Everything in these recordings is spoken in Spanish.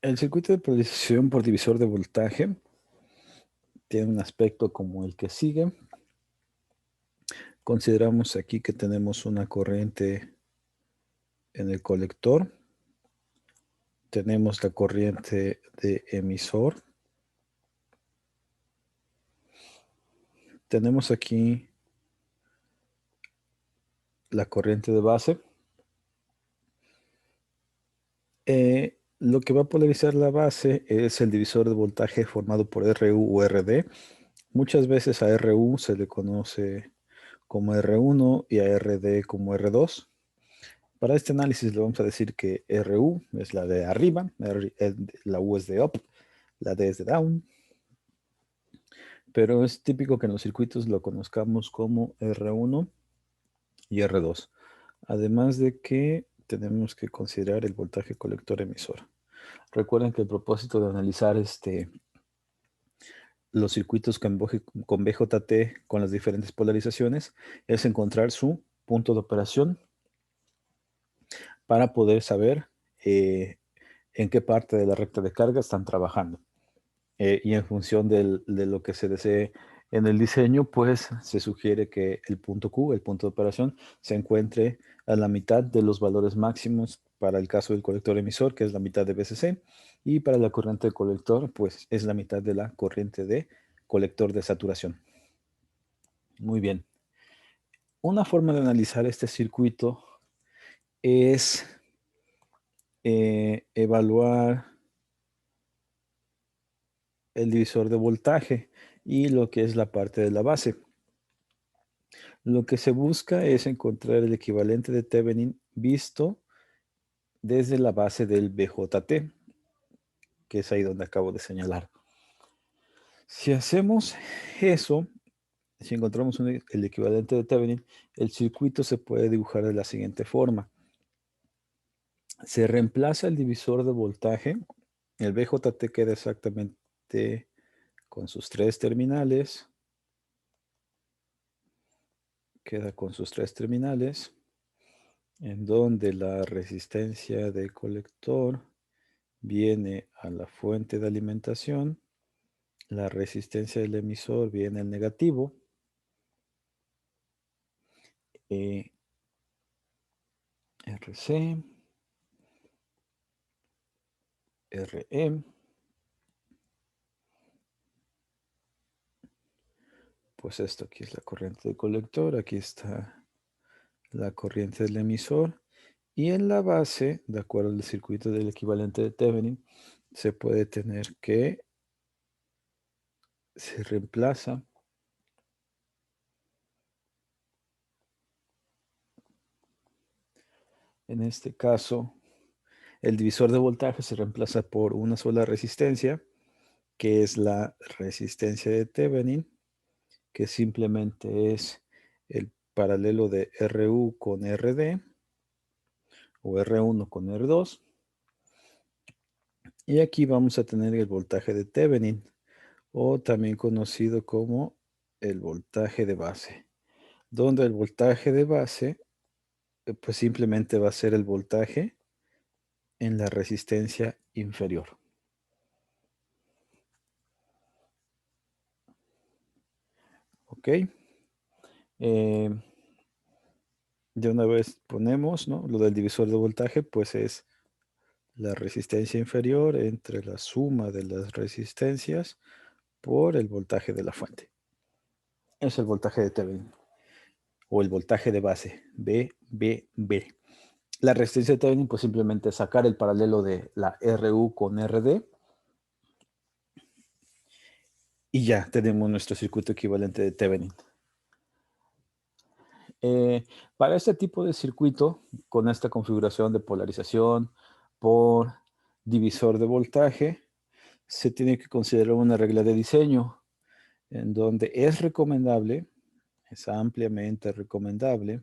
El circuito de polarización por divisor de voltaje tiene un aspecto como el que sigue. Consideramos aquí que tenemos una corriente en el colector. Tenemos la corriente de emisor. Tenemos aquí la corriente de base. Lo que va a polarizar la base es el divisor de voltaje formado por RU o RD. Muchas veces a RU se le conoce como R1 y a RD como R2. Para este análisis le vamos a decir que RU es la de arriba, la U es de up, la D es de down, pero es típico que en los circuitos lo conozcamos como R1 y R2. Además de que tenemos que considerar el voltaje colector emisor. Recuerden que el propósito de analizar los circuitos con BJT con las diferentes polarizaciones es encontrar su punto de operación para poder saber en qué parte de la recta de carga están trabajando. Y en función de lo que se desee en el diseño, pues se sugiere que el punto Q, el punto de operación, se encuentre a la mitad de los valores máximos para el caso del colector emisor, que es la mitad de BCC, y para la corriente de colector, pues es la mitad de la corriente de colector de saturación. Muy bien. Una forma de analizar este circuito es evaluar el divisor de voltaje y lo que es la parte de la base. Lo que se busca es encontrar el equivalente de Thevenin visto desde la base del BJT, que es ahí donde acabo de señalar. Si hacemos eso, si encontramos el equivalente de Thevenin, el circuito se puede dibujar de la siguiente forma. Se reemplaza el divisor de voltaje, el BJT queda exactamente con sus tres terminales, en donde la resistencia de colector viene a la fuente de alimentación, la resistencia del emisor viene al negativo, RC, RE, pues esto aquí es la corriente del colector, aquí está la corriente del emisor, y en la base, de acuerdo al circuito del equivalente de Thevenin, se puede tener que se reemplaza en este caso el divisor de voltaje se reemplaza por una sola resistencia, que es la resistencia de Thevenin, que simplemente es el paralelo de RU con RD o R1 con R2. Y aquí vamos a tener el voltaje de Thevenin, o también conocido como el voltaje de base, donde el voltaje de base pues simplemente va a ser el voltaje en la resistencia inferior. ¿Ok? De una vez ponemos, ¿no? Lo del divisor de voltaje, pues es la resistencia inferior entre la suma de las resistencias por el voltaje de la fuente. Es el voltaje de Thevenin, o el voltaje de base, B. La resistencia de Thevenin, pues simplemente es sacar el paralelo de la RU con RD, y ya tenemos nuestro circuito equivalente de Thevenin. Para este tipo de circuito, con esta configuración de polarización por divisor de voltaje, se tiene que considerar una regla de diseño en donde es recomendable, es ampliamente recomendable,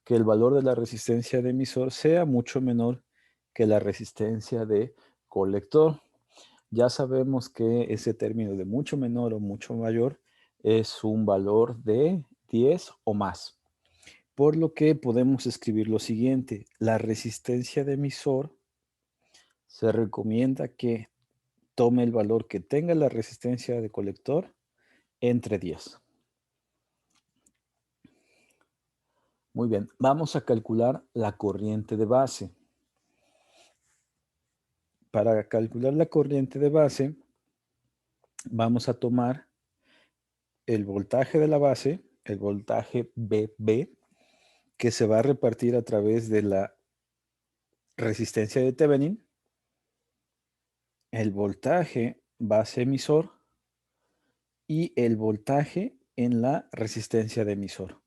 que el valor de la resistencia de emisor sea mucho menor que la resistencia de colector. Ya sabemos que ese término de mucho menor o mucho mayor es un valor de 10 o más. Por lo que podemos escribir lo siguiente: la resistencia de emisor se recomienda que tome el valor que tenga la resistencia de colector entre 10. Muy bien, vamos a calcular la corriente de base. Para calcular la corriente de base, vamos a tomar el voltaje de la base, el voltaje BB, que se va a repartir a través de la resistencia de Thevenin, el voltaje base emisor y el voltaje en la resistencia de emisor.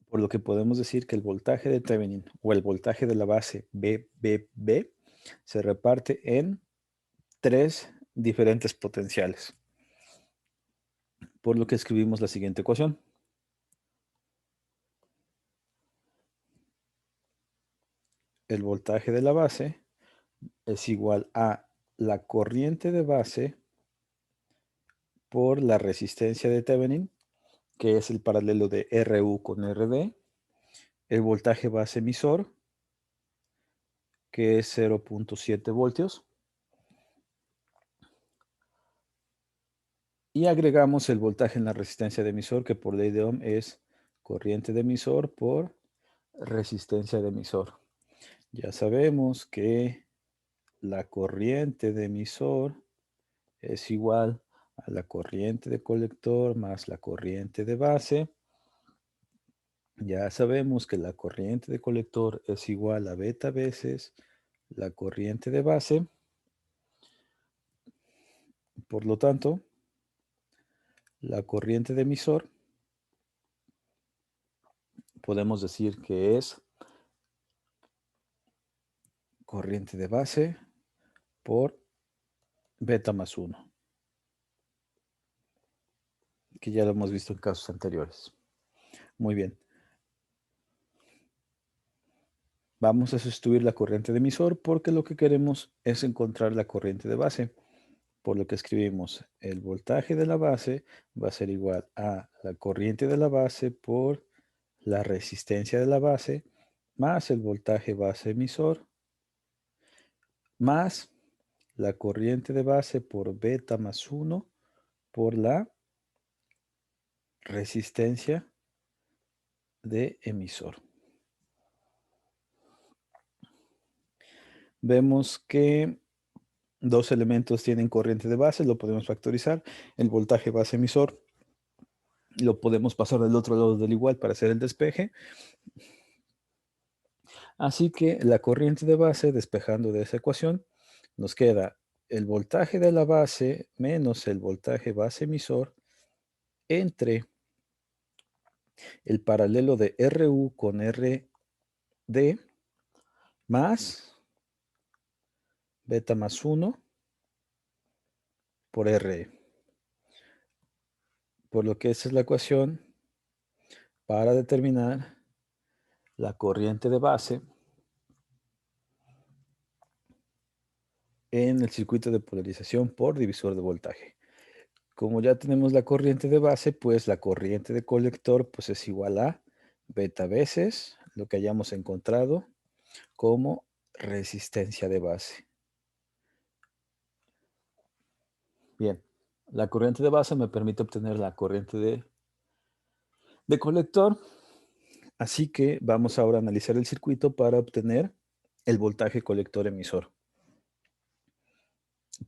Por lo que podemos decir que el voltaje de Thevenin o el voltaje de la base BBB se reparte en 3 diferentes potenciales. Por lo que escribimos la siguiente ecuación. El voltaje de la base es igual a la corriente de base por la resistencia de Thevenin, que es el paralelo de RU con RD, el voltaje base emisor, que es 0.7 voltios, y agregamos el voltaje en la resistencia de emisor, que por ley de Ohm es corriente de emisor por resistencia de emisor. Ya sabemos que la corriente de emisor es igual a la corriente de colector más la corriente de base. Ya sabemos que la corriente de colector es igual a beta veces la corriente de base. Por lo tanto, la corriente de emisor podemos decir que es corriente de base por beta más 1, que ya lo hemos visto en casos anteriores. Muy bien. Vamos a sustituir la corriente de emisor porque lo que queremos es encontrar la corriente de base. Por lo que escribimos, el voltaje de la base va a ser igual a la corriente de la base por la resistencia de la base más el voltaje base emisor más la corriente de base por beta más 1 por la resistencia de emisor. Vemos que dos elementos tienen corriente de base, lo podemos factorizar. El voltaje base emisor lo podemos pasar del otro lado del igual para hacer el despeje. Así que la corriente de base, despejando de esa ecuación, nos queda el voltaje de la base menos el voltaje base emisor entre el paralelo de RU con RD más beta más 1 por RE. Por lo que esa es la ecuación para determinar la corriente de base en el circuito de polarización por divisor de voltaje. Como ya tenemos la corriente de base, pues la corriente de colector pues es igual a beta veces lo que hayamos encontrado como resistencia de base. Bien, la corriente de base me permite obtener la corriente de colector, así que vamos ahora a analizar el circuito para obtener el voltaje colector emisor.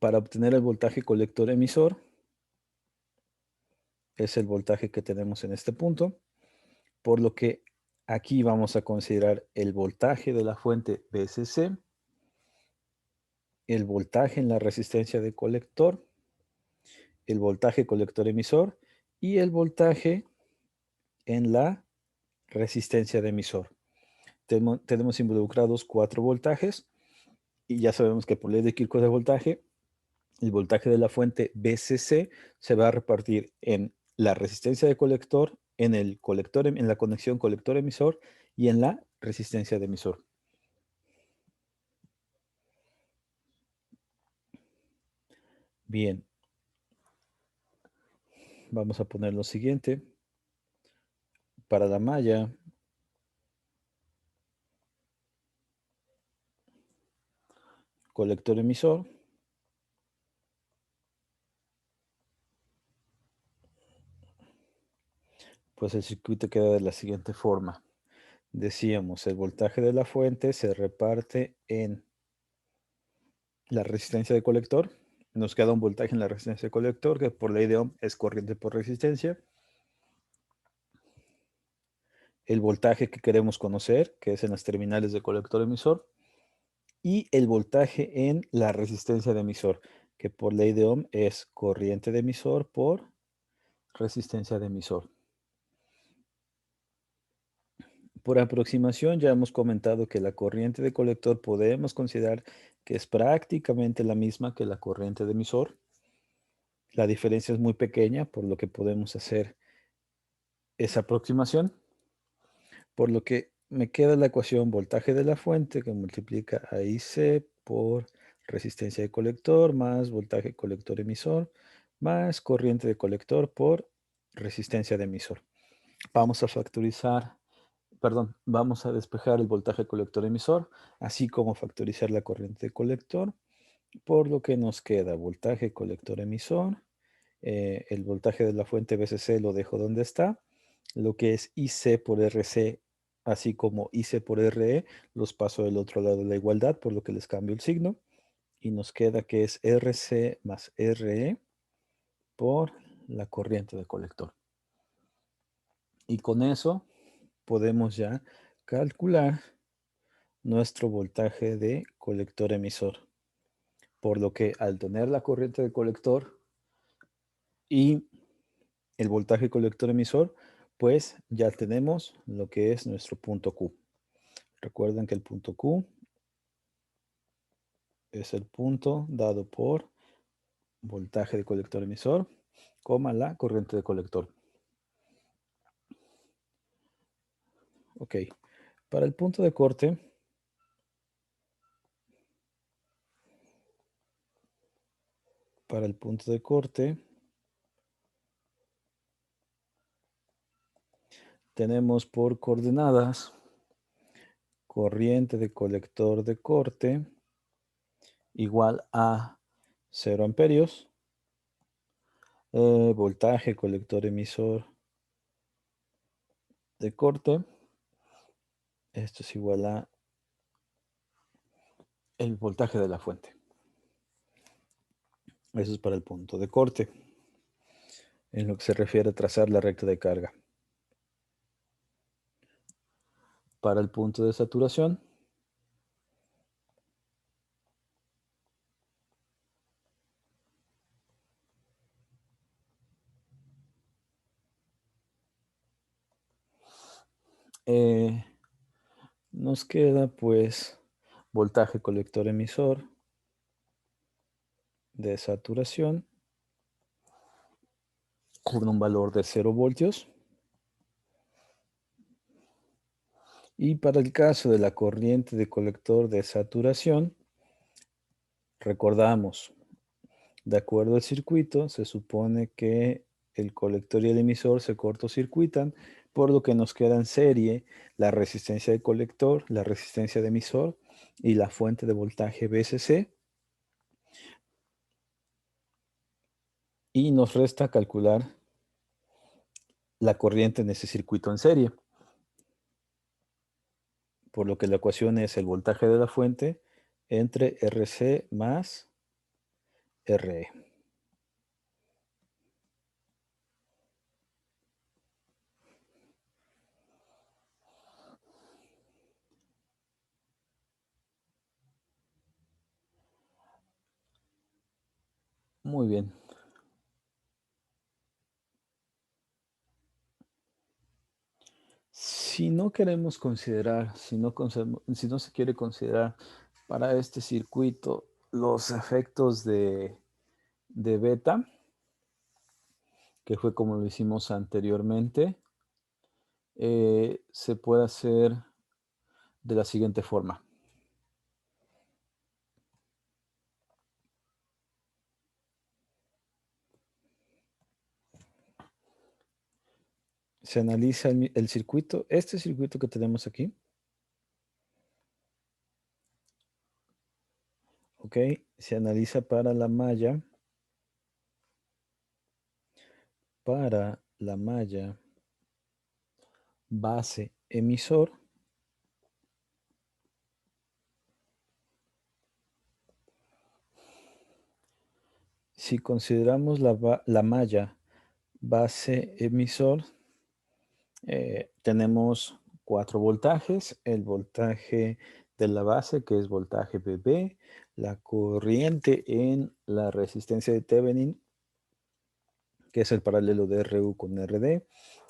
Para obtener el voltaje colector emisor, es el voltaje que tenemos en este punto, por lo que aquí vamos a considerar el voltaje de la fuente BSC, el voltaje en la resistencia de colector, el voltaje colector emisor y el voltaje en la resistencia de emisor. Tenemos involucrados 4 voltajes y ya sabemos que por ley de Kirchhoff de voltaje, el voltaje de la fuente BCC se va a repartir en la resistencia de colector, en el colector, en la conexión colector-emisor y en la resistencia de emisor. Bien, vamos a poner lo siguiente. Para la colector emisor. Pues el circuito queda de la siguiente forma. Decíamos, el voltaje de la fuente se reparte en la resistencia de colector. Nos queda un voltaje en la resistencia de colector, que por ley de Ohm es corriente por resistencia. El voltaje que queremos conocer, que es en las terminales de colector emisor. Y el voltaje en la resistencia de emisor, que por ley de Ohm es corriente de emisor por resistencia de emisor. Por aproximación ya hemos comentado que la corriente de colector podemos considerar que es prácticamente la misma que la corriente de emisor. La diferencia es muy pequeña, por lo que podemos hacer esa aproximación. Por lo que me queda la ecuación voltaje de la fuente que multiplica a IC por resistencia de colector más voltaje colector emisor más corriente de colector por resistencia de emisor. Vamos a factorizar, perdón, vamos a despejar el voltaje colector emisor, así como factorizar la corriente de colector, por lo que nos queda voltaje colector emisor, el voltaje de la fuente VCC lo dejo donde está, lo que es IC por RC, así como IC por RE, los paso del otro lado de la igualdad, por lo que les cambio el signo, y nos queda que es RC más RE por la corriente de colector. Y con eso podemos ya calcular nuestro voltaje de colector emisor. Por lo que al tener la corriente de colector y el voltaje colector emisor, pues ya tenemos lo que es nuestro punto Q. Recuerden que el punto Q es el punto dado por voltaje de colector emisor, coma la corriente de colector. Ok, para el punto de corte, tenemos por coordenadas corriente de colector de corte igual a 0 amperios, voltaje colector emisor de corte, esto es igual a el voltaje de la fuente. Eso es para el punto de corte, en lo que se refiere a trazar la recta de carga. Para el punto de saturación, nos queda pues voltaje colector emisor de saturación con un valor de 0 voltios. Y para el caso de la corriente de colector de saturación, recordamos, de acuerdo al circuito, se supone que el colector y el emisor se cortocircuitan, por lo que nos queda en serie la resistencia de colector, la resistencia de emisor y la fuente de voltaje VCC. Y nos resta calcular la corriente en ese circuito en serie. Por lo que la ecuación es el voltaje de la fuente entre RC más RE. Muy bien. Si no queremos considerar, si no se quiere considerar para este circuito los efectos de beta, que fue como lo hicimos anteriormente, se puede hacer de la siguiente forma. Se analiza el circuito, este circuito que tenemos aquí. ¿ok? Se analiza para la malla base emisor. Si consideramos la malla base emisor, tenemos 4 voltajes. El voltaje de la base, que es voltaje VB, la corriente en la resistencia de Thevenin, que es el paralelo de RU con RD,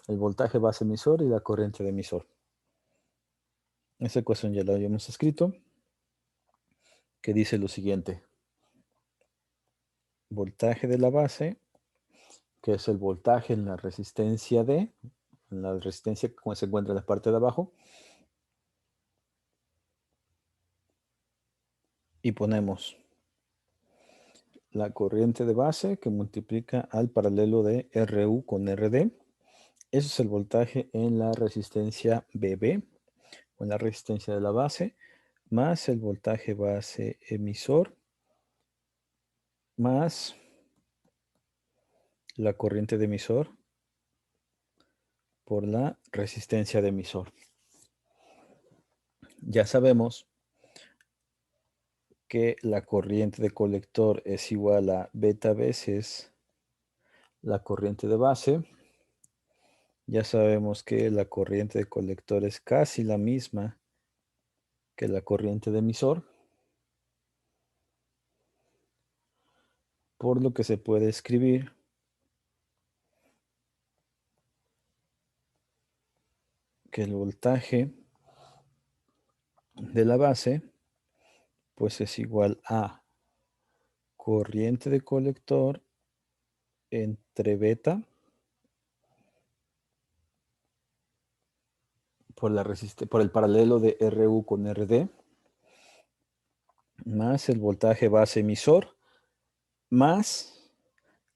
el voltaje base emisor y la corriente de emisor. Esta ecuación ya la habíamos escrito, que dice lo siguiente. Voltaje de la base, que es el voltaje en la resistencia D, en la resistencia que se encuentra en la parte de abajo, y ponemos la corriente de base que multiplica al paralelo de RU con RD. Ese es el voltaje en la resistencia BB, o en la resistencia de la base, más el voltaje base emisor, más la corriente de emisor por la resistencia de emisor. Ya sabemos que la corriente de colector es igual a beta veces la corriente de base. Ya sabemos que la corriente de colector es casi la misma que la corriente de emisor, por lo que se puede escribir que el voltaje de la base pues es igual a corriente de colector entre beta por el paralelo de RU con RD, más el voltaje base emisor, más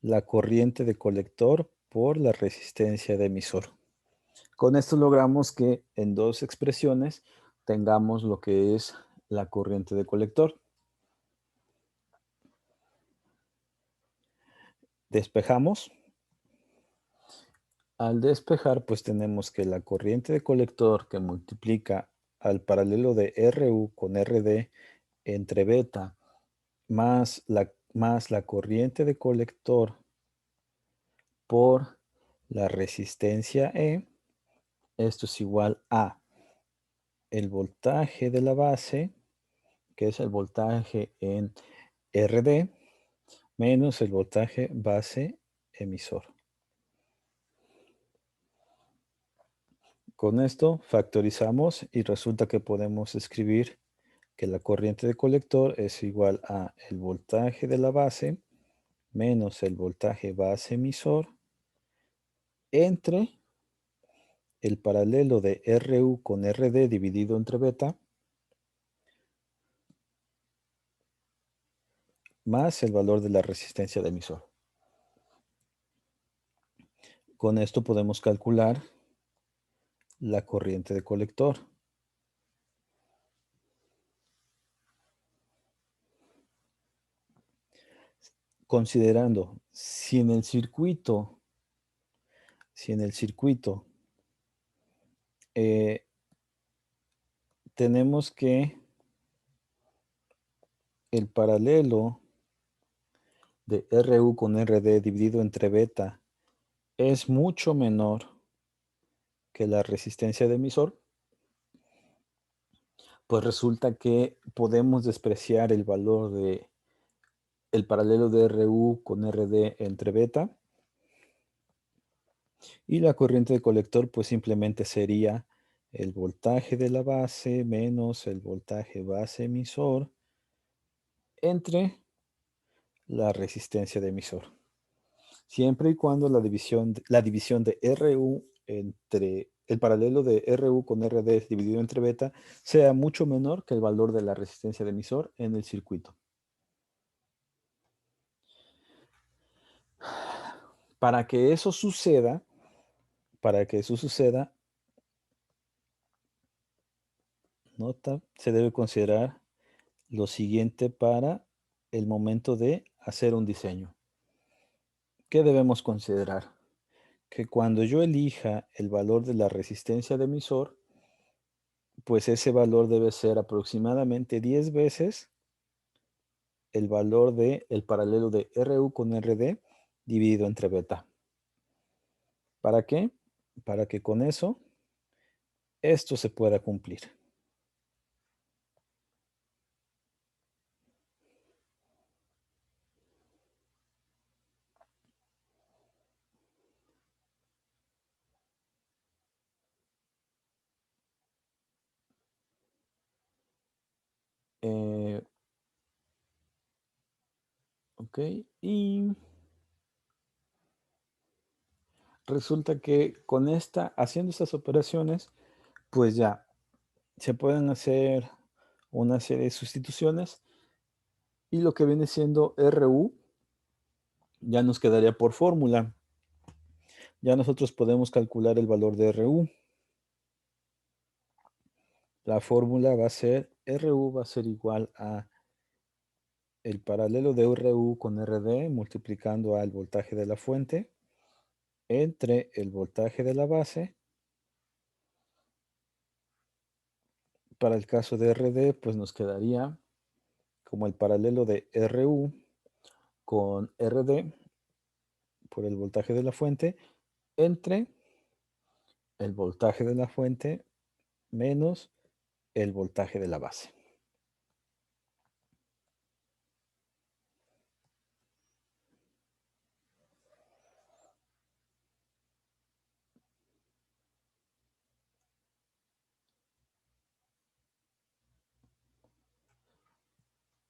la corriente de colector por la resistencia de emisor. Con esto logramos que en dos expresiones tengamos lo que es la corriente de colector. Despejamos. Al despejar, pues tenemos que la corriente de colector que multiplica al paralelo de RU con RD entre beta más la corriente de colector por la resistencia E, esto es igual a el voltaje de la base, que es el voltaje en RD, menos el voltaje base emisor. Con esto factorizamos y resulta que podemos escribir que la corriente de colector es igual a el voltaje de la base menos el voltaje base emisor entre el paralelo de RU con RD dividido entre beta más el valor de la resistencia de emisor. Con esto podemos calcular la corriente de colector. Considerando si en el circuito tenemos que el paralelo de RU con RD dividido entre beta es mucho menor que la resistencia de emisor, pues resulta que podemos despreciar el valor de el paralelo de RU con RD entre beta, y la corriente de colector pues simplemente sería el voltaje de la base menos el voltaje base emisor entre la resistencia de emisor. Siempre y cuando la división de RU entre el paralelo de RU con RD dividido entre beta sea mucho menor que el valor de la resistencia de emisor en el circuito. Para que eso suceda, se debe considerar lo siguiente para el momento de hacer un diseño. ¿Qué debemos considerar? Que cuando yo elija el valor de la resistencia de emisor, pues ese valor debe ser aproximadamente 10 veces el valor del paralelo de RU con RD dividido entre beta. ¿Para qué? Para que con eso esto se pueda cumplir. Eh, ok, y resulta que con haciendo estas operaciones, pues ya se pueden hacer una serie de sustituciones y lo que viene siendo RU ya nos quedaría por fórmula. Ya nosotros podemos calcular el valor de RU. La fórmula va a ser, RU va a ser igual a el paralelo de RU con RD multiplicando al voltaje de la fuente entre el voltaje de la base. Para el caso de RD, pues nos quedaría como el paralelo de RU con RD por el voltaje de la fuente entre el voltaje de la fuente menos el voltaje de la base.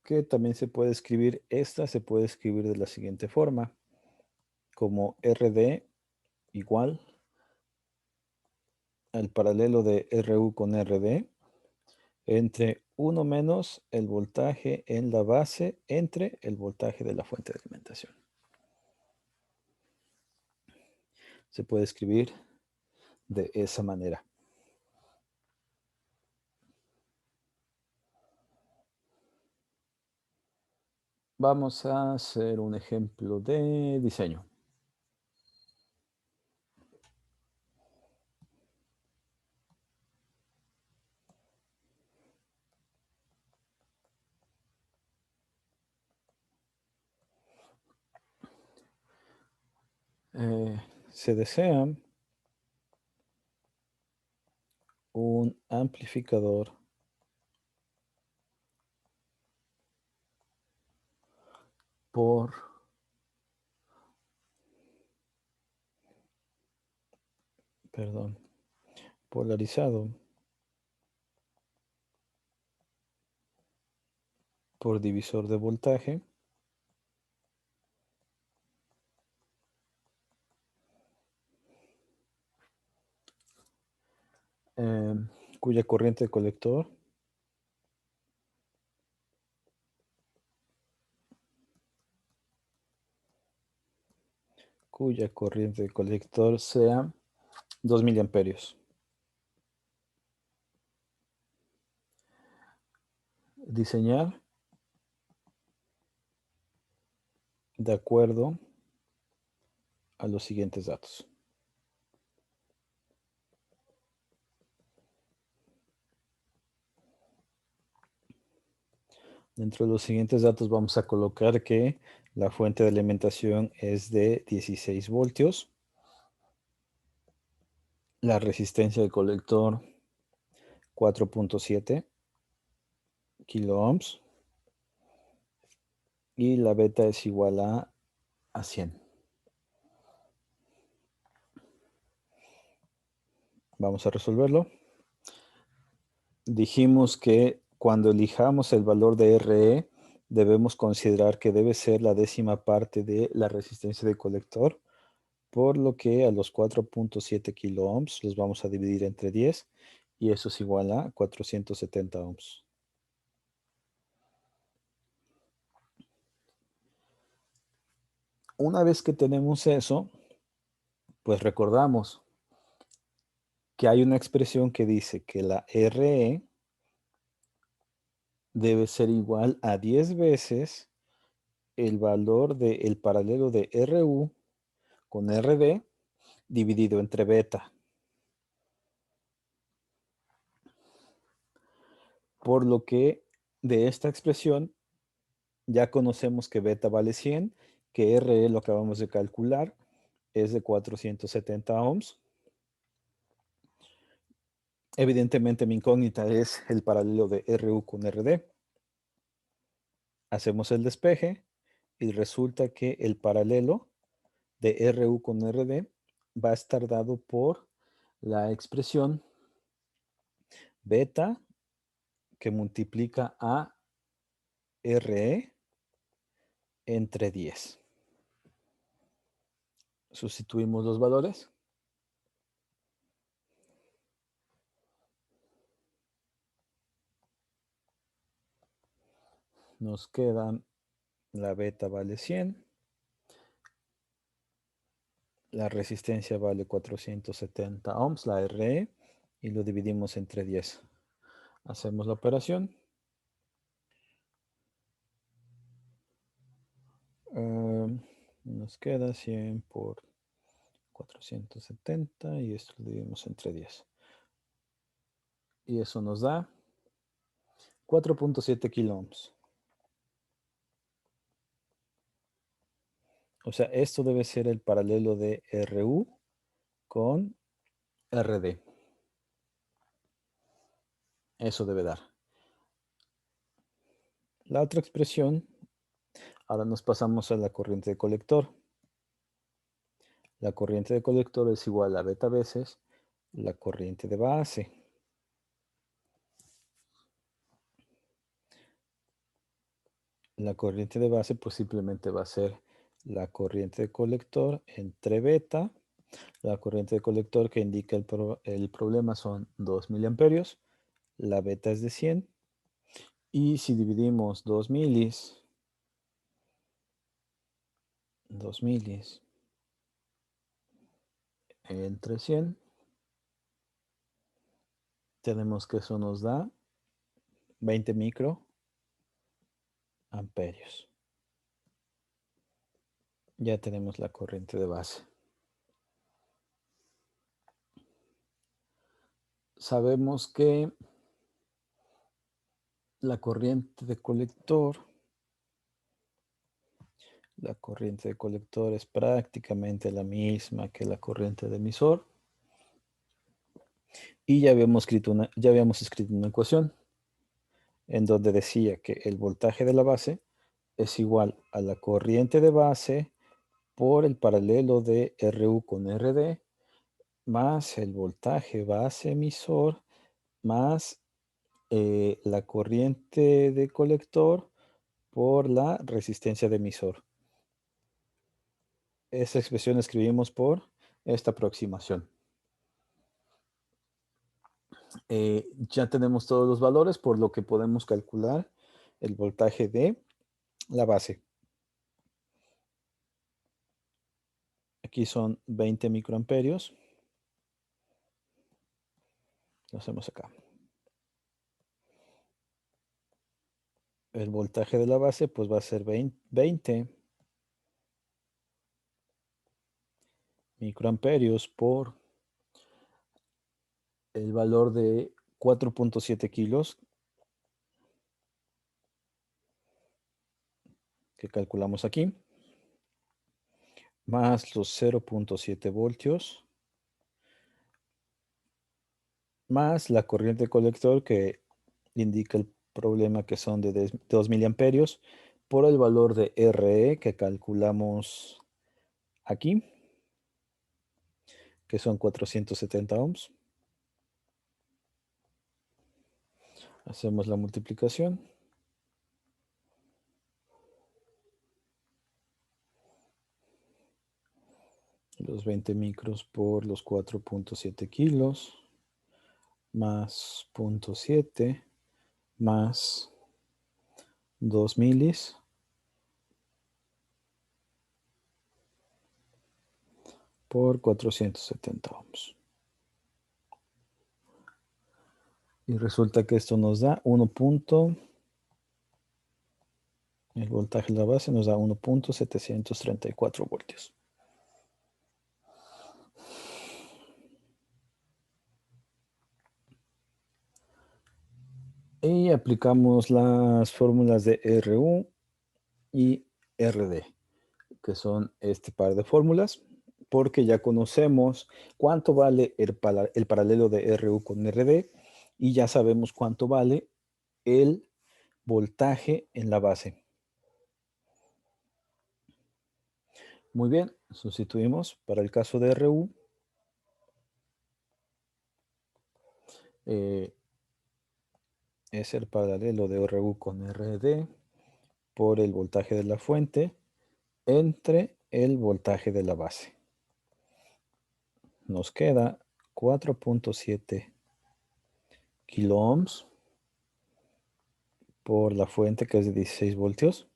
Que también se puede escribir, se puede escribir de la siguiente forma, como RD igual al paralelo de RU con RD entre 1 menos el voltaje en la base entre el voltaje de la fuente de alimentación. Se puede escribir de esa manera. Vamos a hacer un ejemplo de diseño. Se desea un amplificador por polarizado por divisor de voltaje eh, cuya corriente de colector sea 2 miliamperios. Diseñar de acuerdo a los siguientes datos. Dentro de los siguientes datos vamos a colocar que la fuente de alimentación es de 16 voltios. La resistencia del colector 4.7 kiloohms. Y la beta es igual a 100. Vamos a resolverlo. Dijimos que cuando elijamos el valor de RE, debemos considerar que debe ser la décima parte de la resistencia del colector, por lo que a los 4.7 kiloohms los vamos a dividir entre 10 y eso es igual a 470 ohms. Una vez que tenemos eso, pues recordamos que hay una expresión que dice que la RE debe ser igual a 10 veces el valor del paralelo de RU con RD dividido entre beta. Por lo que de esta expresión ya conocemos que beta vale 100, que RE lo acabamos de calcular, es de 470 ohms. Evidentemente mi incógnita es el paralelo de RU con RD. Hacemos el despeje y resulta que el paralelo de RU con RD va a estar dado por la expresión beta que multiplica a RE entre 10. Sustituimos los valores. Nos quedan, la beta vale 100, la resistencia vale 470 ohms, la RE, y lo dividimos entre 10. Hacemos la operación. Nos queda 100 por 470 y esto lo dividimos entre 10. Y eso nos da 4.7 kilo ohms. O sea, esto debe ser el paralelo de RU con RD. Eso debe dar. La otra expresión, ahora nos pasamos a la corriente de colector. La corriente de colector es igual a beta veces la corriente de base. La corriente de base pues simplemente va a ser la corriente de colector entre beta. La corriente de colector que indica el problema son 2 miliamperios. La beta es de 100. Y si dividimos 2 milis entre 100, tenemos que eso nos da 20 microamperios. Ya tenemos la corriente de base. Sabemos que la corriente de colector es prácticamente la misma que la corriente de emisor. Y ya habíamos escrito una ecuación en donde decía que el voltaje de la base es igual a la corriente de base por el paralelo de RU con RD más el voltaje base emisor más la corriente de colector por la resistencia de emisor. Esta expresión la escribimos por esta aproximación. Ya tenemos todos los valores, por lo que podemos calcular el voltaje de la base. Aquí son 20 microamperios. Lo hacemos acá. El voltaje de la base pues va a ser 20 microamperios por el valor de 4.7 kilos que calculamos aquí, más los 0.7 voltios, más la corriente colector que indica el problema que son de 2 miliamperios, por el valor de RE que calculamos aquí, que son 470 ohms. Hacemos la multiplicación. Los 20 micros por los 4.7 kilos, más 0.7, más 2 milis, por 470 ohms. Y resulta que esto nos da El voltaje de la base nos da 1.734 voltios. Y aplicamos las fórmulas de RU y RD, que son este par de fórmulas, porque ya conocemos cuánto vale el paralelo de RU con RD y ya sabemos cuánto vale el voltaje en la base. Muy bien, sustituimos para el caso de RU. Es el paralelo de RU con RD por el voltaje de la fuente entre el voltaje de la base. Nos queda 4.7 kilo ohms por la fuente, que es de 16 voltios,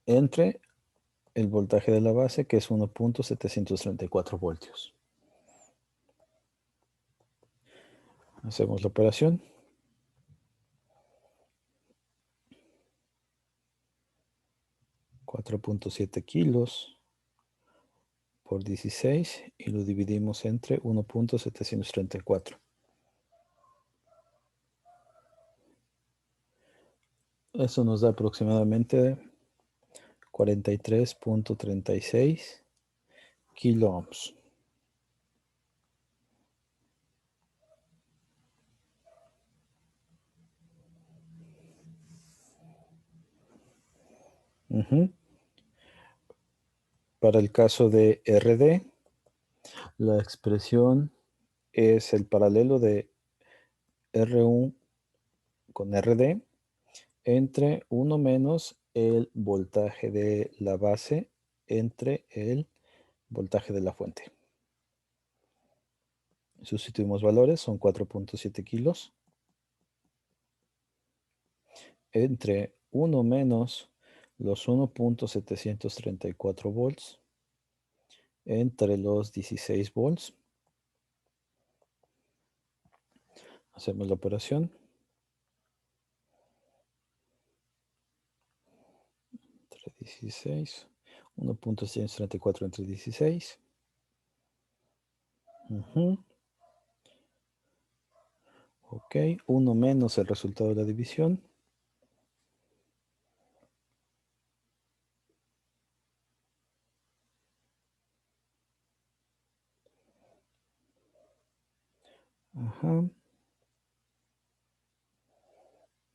entre el voltaje de la base, que es 1.734 voltios. Hacemos la operación. $4.7 kilos por 16 y lo dividimos entre 1.734. Eso nos da aproximadamente 43.36 kilo ohms. Para el caso de RD, la expresión es el paralelo de RU con RD entre 1 menos el voltaje de la base entre el voltaje de la fuente. Sustituimos valores, son 4.7 kilos entre 1 menos los 1.734 volts entre los 16 volts. Hacemos la operación. Entre 16, 1.634 entre 16. Ok, 1 menos el resultado de la división.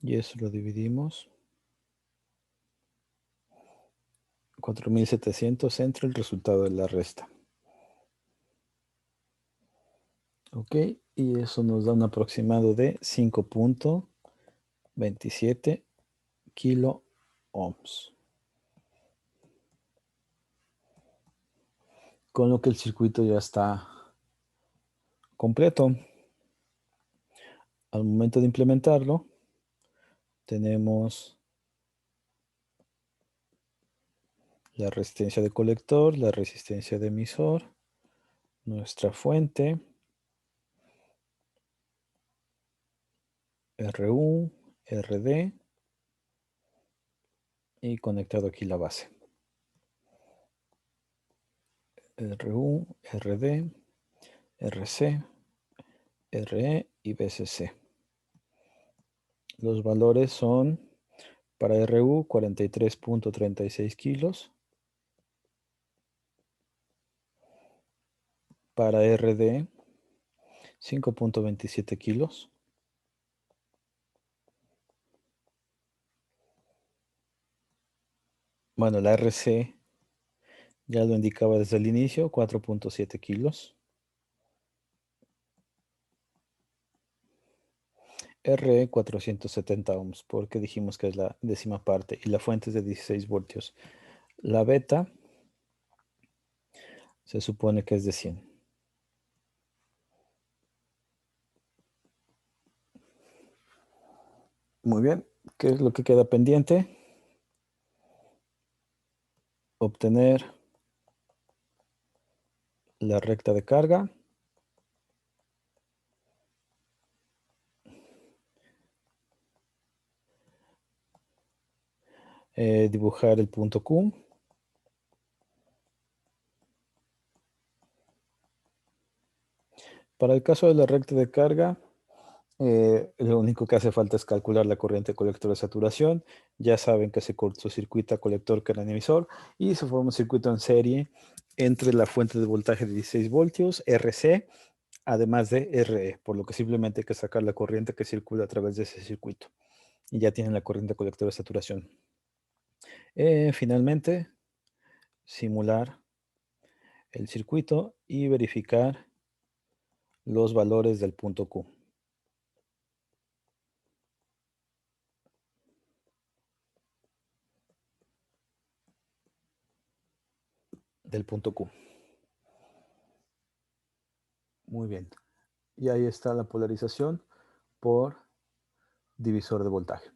Y eso lo dividimos. 4.700 entre el resultado de la resta. Ok, y eso nos da un aproximado de 5.27 kilo ohms. Con lo que el circuito ya está completo. Al momento de implementarlo, tenemos la resistencia de colector, la resistencia de emisor, nuestra fuente, RU, RD y conectado aquí la base. RU, RD, RC, RE y BCC. Los valores son para RU 43.36 kilos, para RD 5.27 kilos, bueno, la RC ya lo indicaba desde el inicio, 4.7 kilos. RE 470 ohms, porque dijimos que es la décima parte y la fuente es de 16 voltios. La beta se supone que es de 100. Muy bien, ¿qué es lo que queda pendiente? Obtener la recta de carga. dibujar el punto Q. Para el caso de la recta de carga, lo único que hace falta es calcular la corriente colector de saturación. Ya saben que se cortocircuita colector con el emisor y se forma un circuito en serie entre la fuente de voltaje de 16 voltios, RC, además de RE, por lo que simplemente hay que sacar la corriente que circula a través de ese circuito. Y ya tienen la corriente colector de saturación. Finalmente, simular el circuito y verificar los valores del punto Q. Del punto Q. Muy bien. Y ahí está la polarización por divisor de voltaje.